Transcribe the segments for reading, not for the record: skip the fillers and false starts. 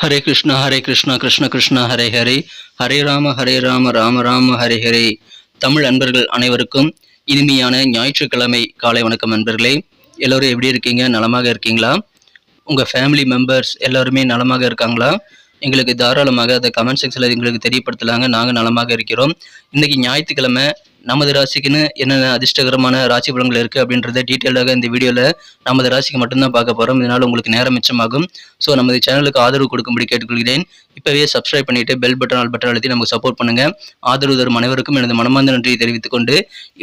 ஹரே கிருஷ்ணா கிருஷ்ண கிருஷ்ணா ஹரே ஹரே, ஹரே ராம ராம ராம ஹரே ஹரே. தமிழ் அன்பர்கள் அனைவருக்கும் இனிமையான ஞாயிற்றுக்கிழமை காலை வணக்கம். நண்பர்களே, எல்லோரும் எப்படி இருக்கீங்க? நலமாக இருக்கீங்களா? உங்கள் ஃபேமிலி மெம்பர்ஸ் எல்லாருமே நலமாக இருக்காங்களா? எங்களுக்கு தாராளமாக அதை கமெண்ட் செக்ஷனில் எங்களுக்கு தெரியப்படுத்தலாங்க. நாங்கள் நலமாக இருக்கிறோம். இன்றைக்கி ஞாயிற்றுக்கிழமை நமது ராசிக்குன்னு என்னென்ன அதிர்ஷ்டகரமான ராசி பலன்கள் இருக்குது அப்படின்றத டீட்டெயிலாக இந்த வீடியோவில் நமது ராசிக்கு மட்டும்தான் பார்க்க போகிறோம். இதனால் உங்களுக்கு நேரம் மிச்சமாகும். ஸோ நமது சேனலுக்கு ஆதரவு கொடுக்கும்படி கேட்டுக்கொள்கிறேன். இப்போவே சப்ஸ்கிரைப் பண்ணிவிட்டு பெல் பட்டன் ஆல் பட்டன் அழுத்தி நமக்கு சப்போர்ட் பண்ணுங்கள். ஆதரவு தரும் அனைவருக்கும் எனது மனமார்ந்த நன்றியை தெரிவித்துக் கொண்டு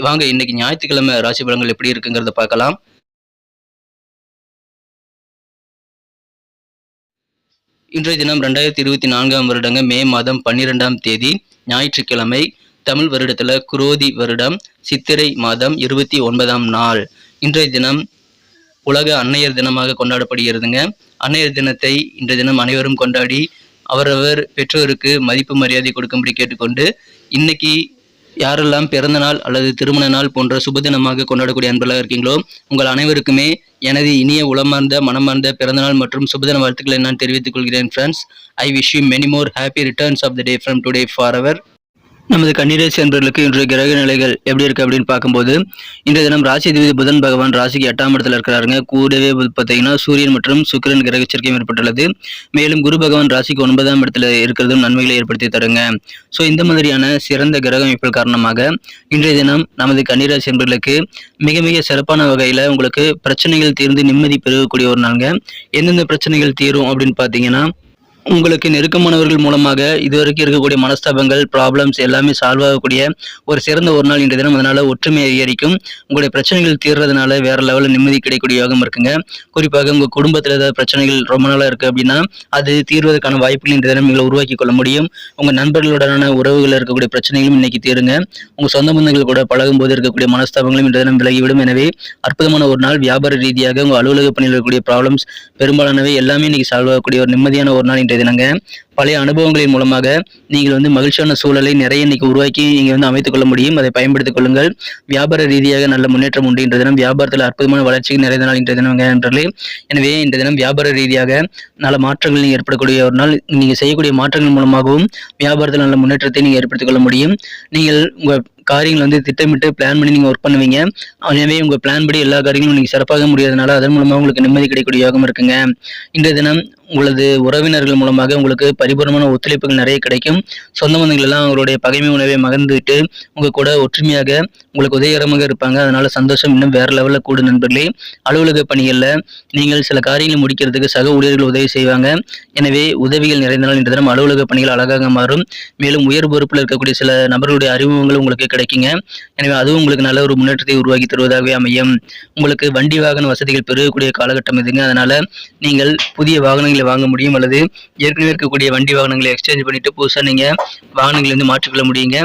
வாங்க இன்றைக்கி ஞாயிற்றுக்கிழமை ராசி பலன்கள் எப்படி இருக்குங்கிறத பார்க்கலாம். இன்றைய தினம் 2024 வருடங்க மே மாதம் 12ஆம் தேதி ஞாயிற்றுக்கிழமை. தமிழ் வருடத்தில் குரோதி வருடம் சித்திரை மாதம் 29ஆம் நாள். இன்றைய தினம் உலக அன்னையர் தினமாக கொண்டாடப்படுகிறதுங்க. அன்னையர் தினத்தை இன்றைய தினம் அனைவரும் கொண்டாடி அவரவர் பெற்றோருக்கு மதிப்பு மரியாதை கொடுக்கும்படி கேட்டுக்கொண்டு, இன்னைக்கு யாரெல்லாம் பிறந்த நாள் அல்லது திருமண நாள் போன்ற சுபதினமாக கொண்டாடக்கூடிய அன்பர்களாக இருக்கீங்களோ உங்கள் அனைவருக்குமே எனது இனிய உளமார்ந்த மனமார்ந்த பிறந்தநாள் மற்றும் சுபதின வாழ்த்துக்களை நான் தெரிவித்துக் கொள்கிறேன். Friends, I wish you many more happy returns of the day from today forever. நமது கன்னிராசி அன்பர்களுக்கு இன்றைய கிரக நிலைகள் எப்படி இருக்குது அப்படின்னு பார்க்கும்போது, இன்றைய தினம் ராசி அதிபதி புதன் பகவான் ராசிக்கு 8ஆம் இடத்துல இருக்கிறாருங்க. கூடவே பார்த்தீங்கன்னா சூரியன் மற்றும் சுக்கிரன் கிரக சேர்க்கையும் ஏற்பட்டுள்ளது. மேலும் குரு பகவான் ராசிக்கு 9ஆம் இடத்துல இருக்கிறதும் நன்மைகளை ஏற்படுத்தி தருங்க. ஸோ இந்த மாதிரியான சிறந்த கிரக அமைப்புகள் காரணமாக இன்றைய தினம் நமது கன்னிராசி அன்பர்களுக்கு மிக மிக சிறப்பான வகையில் உங்களுக்கு பிரச்சனைகள் தீர்ந்து நிம்மதி பெறக்கூடிய ஒரு நாளுங்க. எந்தெந்த பிரச்சனைகள் தீரும் அப்படின்னு பார்த்தீங்கன்னா, உங்களுக்கு நெருக்கமானவர்கள் மூலமாக இதுவரைக்கும் இருக்கக்கூடிய மனஸ்தாபங்கள், ப்ராப்ளம்ஸ் எல்லாமே சால்வ் ஆகக்கூடிய ஒரு சிறந்த ஒரு நாள் இன்றைய தினம். அதனால ஒற்றுமை அதிகரிக்கும். உங்களுடைய பிரச்சனைகள் தீர்றதுனால வேற லெவலில் நிம்மதி கிடைக்கக்கூடிய யோகம் இருக்குங்க. குறிப்பாக உங்கள் குடும்பத்தில் ஏதாவது பிரச்சனைகள் ரொம்ப நாளாக இருக்குது அப்படின்னா அது தீர்வதற்கான வாய்ப்புகள் இன்றைய தினம் நீங்கள் உருவாக்கி கொள்ள முடியும். உங்கள் நண்பர்களுடனான உறவுகளில் இருக்கக்கூடிய பிரச்சனைகளும் இன்னைக்கு தீருங்க. உங்கள் சொந்த பந்தங்கள் கூட பழகும் போது இருக்கக்கூடிய மனஸ்தாபங்களும் இன்றைய தினம் விலகிவிடும். எனவே அற்புதமான ஒரு நாள். வியாபார ரீதியாக உங்கள் அலுவலக பணியில் இருக்கக்கூடிய ப்ராப்ளம்ஸ் பெரும்பாலானவை எல்லாமே இன்னைக்கு சால்வ் ஆகக்கூடிய ஒரு நிம்மதியான ஒரு நாள் தினங்க. பழைய அனுபவங்களின் மூலமாக நீங்கள் மகிழ்ச்சியான சூழலை நிறைய இன்னைக்கு உருவாக்கி நீங்கள் அமைத்துக் கொள்ள முடியும். அதை பயன்படுத்திக் கொள்ளுங்கள். வியாபார ரீதியாக நல்ல முன்னேற்றம் உண்டு. இன்றைய தினம் வியாபாரத்தில் அற்புதமான வளர்ச்சிக்கு நிறைய நாள் இன்றைய தினம் என்றாலே. எனவே இன்றைய தினம் வியாபார ரீதியாக நல்ல மாற்றங்கள் நீங்கள் ஏற்படக்கூடிய ஒரு நாள். நீங்கள் செய்யக்கூடிய மாற்றங்கள் மூலமாகவும் வியாபாரத்தில் நல்ல முன்னேற்றத்தை நீங்கள் ஏற்படுத்திக் கொள்ள முடியும். நீங்கள் உங்கள் காரியங்கள் திட்டமிட்டு பிளான் பண்ணி நீங்கள் ஒர்க் பண்ணுவீங்க. எனவே உங்கள் பிளான் படி எல்லா காரியங்களும் நீங்கள் சிறப்பாக முடியாதனால அதன் மூலமாக உங்களுக்கு நிம்மதி கிடைக்கக்கூடிய யோகம் இருக்குங்க. இன்றைய தினம் உங்களது உறவினர்கள் மூலமாக உங்களுக்கு பரிபூர்ணமான ஒத்துழைப்புகள் நிறைய கிடைக்கும். சொந்த பந்தங்கள் எல்லாம் அவங்களுடைய பகைமை உணவை மகந்துட்டு உங்கள் கூட ஒற்றுமையாக உங்களுக்கு உதவிகரமாக இருப்பாங்க. அதனால சந்தோஷம் இன்னும் வேற லெவலில் கூடும். நண்பர்களே, அலுவலக பணிகளில் நீங்கள் சில காரியங்களை முடிக்கிறதுக்கு சக ஊழியர்கள் உதவி செய்வாங்க. எனவே உதவிகள் நிறைந்தனால் இன்றைய தினம் அலுவலக பணிகள் அழகாக மாறும். மேலும் உயர் பொறுப்பில் இருக்கக்கூடிய சில நபர்களுடைய அறிமுகங்கள் உங்களுக்கு கிடைக்குங்க. எனவே அதுவும் உங்களுக்கு நல்ல ஒரு முன்னேற்றத்தை உருவாக்கி தருவதாகவே அமையும். உங்களுக்கு வண்டி வாகன வசதிகள் பெருகக்கூடிய காலகட்டம் இதுங்க. அதனால நீங்கள் புதிய வாகனங்களை வாங்க முடியும் அல்லது ஏற்கனவே இருக்கக்கூடிய வண்டி வாகனங்களை எக்ஸ்சேஞ்ச் பண்ணிட்டு புதுசாக நீங்க வாகனங்களை மாற்றிக்கொள்ள முடியுங்க.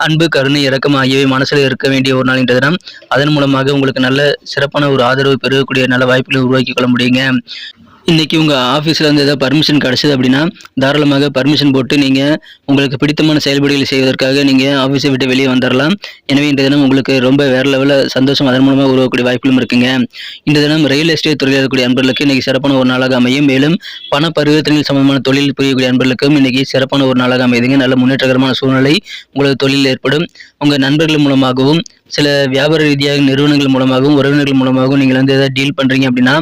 அன்பு, கருணை, இரக்கம் ஆகியவை மனசுல இருக்க வேண்டிய ஒரு நாள் இன்றைய தினம். அதன் மூலமாக உங்களுக்கு நல்ல சிறப்பான ஒரு ஆதரவு பெறக்கூடிய நல்ல வாய்ப்புகளை உருவாக்கி கொள்ள முடியுங்க. இன்றைக்கி உங்கள் ஆஃபீஸில் ஏதாவது பர்மிஷன் கிடச்சிது அப்படின்னா தாராளமாக பர்மிஷன் போட்டு நீங்கள் உங்களுக்கு பிடித்தமான செயல்பாடுகளை செய்வதற்காக நீங்கள் ஆஃபீஸை விட்டு வெளியே வந்துடலாம். எனவே இந்த தினம் உங்களுக்கு ரொம்ப வேறு லெவலில் சந்தோஷம் அதன் மூலமாக உருவாக்கக்கூடிய வாய்ப்புகளும் இருக்குங்க. இந்த தினம் ரியல் எஸ்டேட் தொழில் இருக்கக்கூடிய அன்பர்களுக்கு இன்றைக்கி சிறப்பான ஒரு நாளாக அமையும். மேலும் பண பரிவர்த்தனைகள் சம்பந்தமான தொழில் புரியக்கூடிய அன்பர்களுக்கும் இன்றைக்கி சிறப்பான ஒரு நாளாக அமையுதுங்க. நல்ல முன்னேற்றகரமான சூழ்நிலை உங்களுக்கு தொழிலில் ஏற்படும். உங்கள் நண்பர்கள் மூலமாகவும் சில வியாபார ரீதியாக நிறுவனங்கள் மூலமாகவும் உறவினர்கள் மூலமாகவும் நீங்கள் ஏதாவது டீல் பண்ணுறீங்க அப்படின்னா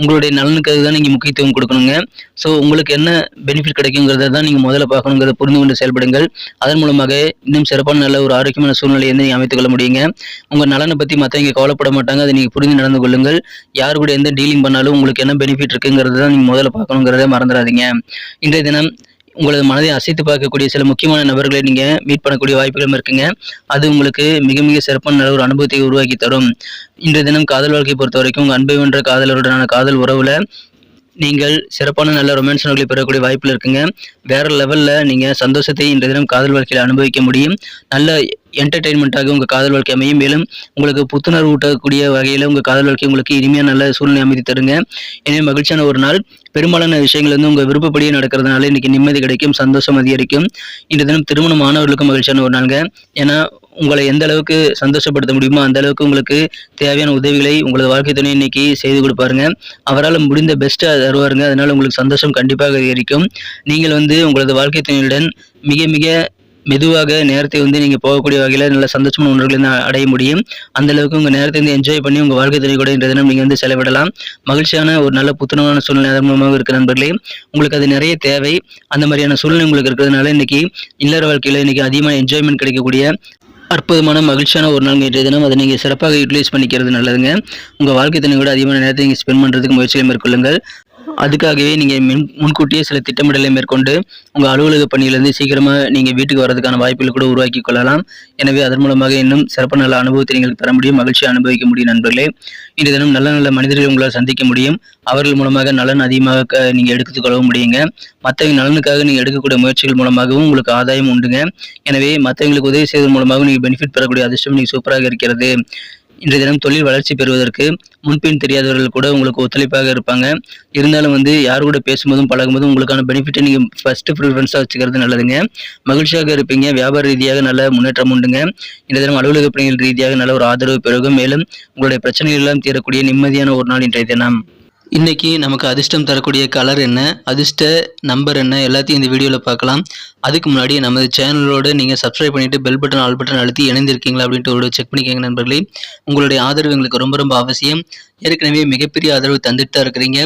உங்களுடைய நலனுக்காக தான் நீங்கள் முக்கியத்துவம் கொடுக்கணுங்க. ஸோ உங்களுக்கு என்ன பெனிஃபிட் கிடைக்குங்கிறத தான் நீங்கள் முதல்ல பார்க்கணுங்கிறத புரிந்து கொண்டு செயல்படுங்கள். அதன் மூலமாக இன்னும் சிறப்பான நல்ல ஒரு ஆரோக்கியமான சூழ்நிலையை நீங்கள் அமைத்துக் கொள்ள முடியுங்க. உங்கள் நலனை பற்றி மற்றவங்க கவலைப்பட மாட்டாங்க. அதை நீங்கள் புரிந்து நடந்து கொள்ளுங்கள். யார் கூட எந்த டீலிங் பண்ணாலும் உங்களுக்கு என்ன பெனிஃபிட் இருக்குங்கிறத தான் நீங்கள் முதல்ல பார்க்கணுங்கிறத மறந்துடாதீங்க. இன்றைய தினம் உங்களது மனதை அசைத்து பார்க்கக்கூடிய சில முக்கியமான நபர்களை நீங்கள் மீட் பண்ணக்கூடிய வாய்ப்புகளும் இருக்குங்க. அது உங்களுக்கு மிக மிக சிறப்பான நல்ல ஒரு அனுபவத்தை உருவாக்கி தரும். இன்றைய தினம் காதல் வாழ்க்கையை பொறுத்த வரைக்கும் உங்கள் அன்பை வென்ற காதலருடனான காதல் உறவில் நீங்கள் சிறப்பான நல்ல ரொமான்ஸ் உணர்வுகளை பெறக்கூடிய வாய்ப்பில் இருக்குங்க. வேற லெவலில் நீங்கள் சந்தோஷத்தை இன்றைய தினம் காதல் வாழ்க்கையில் அனுபவிக்க முடியும். நல்ல என்டர்டெயின்மெண்ட்டாக உங்கள் காதல் வாழ்க்கை அமையும். மேலும் உங்களுக்கு புத்துணர்வு ஊட்டக்கூடிய வகையில் உங்கள் காதல் வாழ்க்கை உங்களுக்கு இனிமையான நல்ல சூழ்நிலை அமைதி தருங்க. எனவே மகிழ்ச்சியான ஒரு நாள். பெரும்பாலான விஷயங்கள் உங்கள் விருப்பப்படியே நடக்கிறதுனால இன்றைக்கி நிம்மதி கிடைக்கும், சந்தோஷம் அதிகரிக்கும். இன்றைய தினம் திருமணம் ஆனவர்களுக்கும் மகிழ்ச்சியான ஒரு நாளுங்க. ஏன்னா உங்களை எந்த அளவுக்கு சந்தோஷப்படுத்த முடியுமோ அந்த அளவுக்கு உங்களுக்கு தேவையான உதவிகளை உங்களது வாழ்க்கை துணை இன்னைக்கு செய்து கொடுப்பாருங்க. அவரால் முடிந்த பெஸ்ட்டாக தருவாருங்க. அதனால உங்களுக்கு சந்தோஷம் கண்டிப்பாக அதிகரிக்கும். நீங்கள் உங்களது வாழ்க்கை துணையுடன் மிக மிக மெதுவாக நேரத்தை நீங்க போகக்கூடிய வகையில நல்ல சந்தோஷமான உணர்வுகளை அடைய முடியும். அந்த அளவுக்கு உங்க நேரத்தை என்ஜாய் பண்ணி உங்க வாழ்க்கை துணை கூட இன்றைய தினம் நீங்க செலவிடலாம். மகிழ்ச்சியான ஒரு நல்ல புத்துணர்வான சூழ்நிலை அதன் மூலமாக இருக்கு நண்பர்களே. உங்களுக்கு அது நிறைய தேவை. அந்த மாதிரியான சூழ்நிலை உங்களுக்கு இருக்கிறதுனால இன்னைக்கு இல்லற வாழ்க்கையில இன்னைக்கு அதிகமாக என்ஜாய்மெண்ட் கிடைக்கக்கூடிய அற்புதமான மகிழ்ச்சியான ஒரு நாள் இன்றைய தினம். அதை நீங்கள் சிறப்பாக யூட்டிலைஸ் பண்ணிக்கிறது நல்லதுங்க. உங்கள் வாழ்க்கை துணை கூட அதிகமான நேரத்தை நீங்கள் ஸ்பெண்ட் பண்ணுறதுக்கு முயற்சிகளை மேற்கொள்ளுங்கள். அதுக்காகவே நீங்கள் முன்கூட்டியே சில திட்டமிடலை மேற்கொண்டு உங்கள் அலுவலக பணியிலிருந்து சீக்கிரமாக நீங்கள் வீட்டுக்கு வரதுக்கான வாய்ப்புகள் கூட உருவாக்கி கொள்ளலாம். எனவே அதன் மூலமாக இன்னும் சிறப்பான நல்ல அனுபவத்தை நீங்கள் பெற முடியும், மகிழ்ச்சியை அனுபவிக்க முடியும் நண்பர்களே. இன்றைய தினம் நல்ல நல்ல மனிதர்களை உங்களால் சந்திக்க முடியும். அவர்கள் மூலமாக நலன் அதிகமாக நீங்கள் எடுத்துக்கொள்ளவும் முடியுங்க. மற்றவங்க நலனுக்காக நீங்கள் எடுக்கக்கூடிய முயற்சிகள் மூலமாகவும் உங்களுக்கு ஆதாயம் உண்டுங்க. எனவே மற்றவங்களுக்கு உதவி செய்வதன் மூலமாக நீங்கள் பெனிஃபிட் பெறக்கூடிய அதிர்ஷ்டம் நீங்கள் சூப்பராக இருக்கிறது. இன்றைய தினம் தொழில் வளர்ச்சி பெறுவதற்கு முன்பின் தெரியாதவர்கள் கூட உங்களுக்கு ஒத்துழைப்பாக இருப்பாங்க. இருந்தாலும் யார் கூட பேசும்போதும் பழகும்போதும் உங்களுக்கான பெனிஃபிட்டை நீங்கள் ஃபர்ஸ்ட் ப்ரிஃபரன்ஸாக வச்சுக்கிறது நல்லதுங்க. மகிழ்ச்சியாக இருப்பீங்க. வியாபார ரீதியாக நல்ல முன்னேற்றம் உண்டுங்க. இன்றைய தினம் அலுவலக பணிகள் ரீதியாக நல்ல ஒரு ஆதரவு பெருகும். மேலும் உங்களுடைய பிரச்சனைகள் எல்லாம் தீரக்கூடிய நிம்மதியான ஒரு நாள் இன்றைய தினம். இன்னைக்கு நமக்கு அதிர்ஷ்டம் தரக்கூடிய கலர் என்ன, அதிர்ஷ்ட நம்பர் என்ன, எல்லாத்தையும் இந்த வீடியோவில் பார்க்கலாம். அதுக்கு முன்னாடி நமது சேனலோடு நீங்கள் சப்ஸ்கிரைப் பண்ணிவிட்டு பெல் பட்டன் ஆல் பட்டன் அழுத்தி இணைந்திருக்கீங்களா அப்படின்ட்டு ஒரு செக் பண்ணிக்கோங்க நண்பர்களே. உங்களுடைய ஆதரவு எங்களுக்கு ரொம்ப ரொம்ப அவசியம். ஏற்கனவே மிகப்பெரிய ஆதரவு தந்துட்டு தான் இருக்கிறீங்க.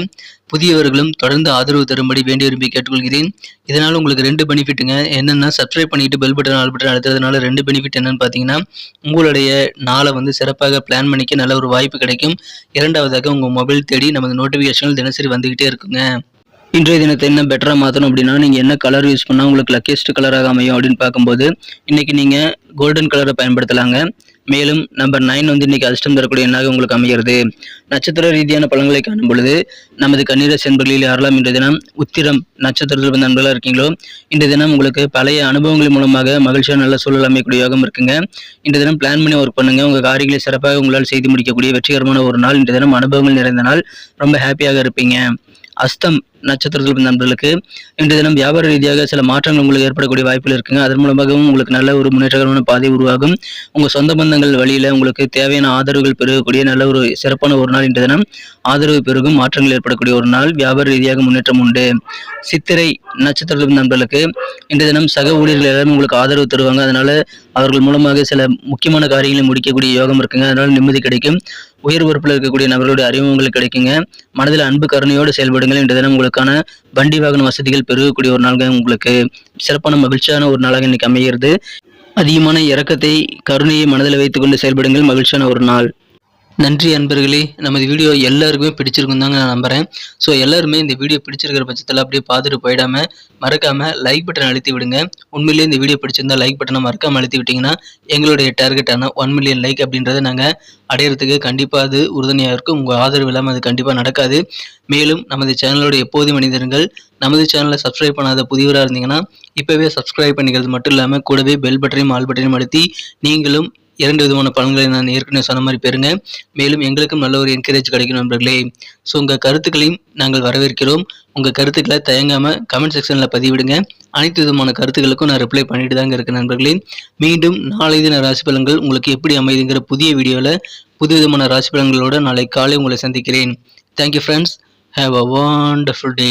புதியவர்களும் தொடர்ந்து ஆதரவு தரும்படி வேண்டி விரும்பி கேட்டுக்கொள்கிறேன். இதனால் உங்களுக்கு 2 பெனிஃபிட்டுங்க. என்னென்னா சப்ஸ்கிரைப் பண்ணிட்டு பெல் பட்டன் ஆல் பட்டன் அழுத்துறதுனால 2 பெனிஃபிட் என்னன்னு பார்த்தீங்கன்னா, உங்களுடைய நாளை சிறப்பாக பிளான் பண்ணிக்க நல்ல ஒரு வாய்ப்பு கிடைக்கும். இரண்டாவதாக உங்கள் மொபைல் தேடி நமது நோட்டிஃபிகேஷன்கள் தினசரி வந்துக்கிட்டே இருக்குங்க. இன்றைய தினத்தை என்ன பெட்டராக மாற்றணும் அப்படின்னா, நீங்கள் என்ன கலர் யூஸ் பண்ணால் உங்களுக்கு லக்கியஸ்ட் கலராக அமையும் அப்படின்னு பார்க்கும்போது இன்னைக்கு நீங்கள் கோல்டன் கலரை பயன்படுத்தலாங்க. மேலும் நம்பர் 9 இன்னைக்கு அதிர்ஷ்டம் தரக்கூடிய எண்ணாக உங்களுக்கு அமைகிறது. நட்சத்திர ரீதியான பலன்களை காணும் பொழுது நமது கன்னிராசி நண்பர்களில் யாரெல்லாம் இன்றைய தினம் உத்திரம் நட்சத்திரத்தில் நண்பர்களாக இருக்கீங்களோ இன்றைய தினம் உங்களுக்கு பழைய அனுபவங்கள் மூலமாக மகிழ்ச்சியான நல்ல சூழல் அமைக்கக்கூடிய யோகம் இருக்குங்க. இன்றைய தினம் பிளான் பண்ணி ஒர்க் பண்ணுங்க. உங்கள் காரியங்களை சிறப்பாக உங்களால் செய்து முடிக்கக்கூடிய வெற்றிகரமான ஒரு நாள். இன்றைய தினம் அனுபவங்கள் நிறைந்த நாள். ரொம்ப ஹாப்பியாக இருப்பீங்க. அஸ்தம் நட்சத்திரத்தில் நண்பர்களுக்கு இன்றைய தினம் வியாபார ரீதியாக சில மாற்றங்கள் உங்களுக்கு ஏற்படக்கூடிய வாய்ப்புகள் இருக்குங்க. அதன் மூலமாகவும் உங்களுக்கு நல்ல ஒரு முன்னேற்றகரமான பாதை உருவாகும். உங்கள் சொந்த பந்தங்கள் வழியில் உங்களுக்கு தேவையான ஆதரவுகள் பெருகக்கூடிய நல்ல ஒரு சிறப்பான ஒரு நாள். இன்றைய தினம் ஆதரவு பெருகும், மாற்றங்கள் ஏற்படக்கூடிய ஒரு நாள். வியாபார ரீதியாக முன்னேற்றம் உண்டு. சித்திரை நட்சத்திரத்தில் நண்பர்களுக்கு இன்றைய தினம் சக ஊழியர்கள் எல்லாரும் உங்களுக்கு ஆதரவு தருவாங்க. அதனால அவர்கள் மூலமாக சில முக்கியமான காரியங்களை முடிக்கக்கூடிய யோகம் இருக்குங்க. அதனால நிம்மதி கிடைக்கும். உயர் பொறுப்பில் இருக்கக்கூடிய நபர்களுடைய அறிமுகங்கள் கிடைக்குங்க. மனதில் அன்பு கருணையோடு செயல்படுங்கள். இன்றைய தினம் உங்களுக்கான வண்டி வாகன வசதிகள் பெருகக்கூடிய ஒரு நாளாக உங்களுக்கு சிறப்பான மகிழ்ச்சியான ஒரு நாளாக இன்னைக்கு அமைகிறது. அதிகமான இரக்கத்தை கருணையை மனதில் வைத்துக்கொண்டு செயல்படுங்கள். மகிழ்ச்சியான ஒரு நாள். நன்றி அன்பர்களே. நமது வீடியோ எல்லாருக்குமே பிடிச்சிருக்கும் தாங்க நான் நம்புகிறேன். ஸோ எல்லாருமே இந்த வீடியோ பிடிச்சிருக்கிற பட்சத்தில் அப்படியே பார்த்துட்டு போயிடாமல் மறக்காமல் லைக் பட்டன் அழுத்தி விடுங்க. உண்மையிலேயே இந்த வீடியோ பிடிச்சிருந்தா லைக் பட்டனை மறக்காமல் அழுத்தி விட்டிங்கன்னா எங்களுடைய டார்கெட்டான 1 மில்லியன் லைக் அப்படின்றத நாங்கள் அடையிறதுக்கு கண்டிப்பாக அது உறுதுணையாக இருக்கும். உங்கள் ஆதரவு இல்லாமல் அது கண்டிப்பாக நடக்காது. மேலும் நமது சேனலோட எப்போதும் மனிதர்கள் நமது சேனலை சப்ஸ்கிரைப் பண்ணாத புதியவராக இருந்தீங்கன்னா இப்போவே சப்ஸ்கிரைப் பண்ணிக்கிறது மட்டும் இல்லாமல் கூடவே பெல் பட்டனையும் ஆல் பட்டனையும் அழுத்தி நீங்களும் 2 விதமான பலன்களை நான் ஏற்கனவே சொன்ன மாதிரி பெறுங்க. மேலும் எங்களுக்கும் நல்ல ஒரு என்கரேஜ் கிடைக்கும் நண்பர்களே. ஸோ உங்கள் கருத்துக்களையும் நாங்கள் வரவேற்கிறோம். உங்கள் கருத்துக்களை தயங்காமல் கமெண்ட் செக்ஷனில் பதிவிடுங்க. அனைத்து விதமான கருத்துக்களுக்கும் நான் ரிப்ளை பண்ணிட்டு தாங்க இருக்கேன் நண்பர்களே. மீண்டும் நாளை தின ராசி பலன்கள் உங்களுக்கு எப்படி அமைதுங்கிற புதிய வீடியோவில் புது விதமான ராசி பலன்களோடு நாளை காலை உங்களை சந்திக்கிறேன். Thank you friends. Have a wonderful day.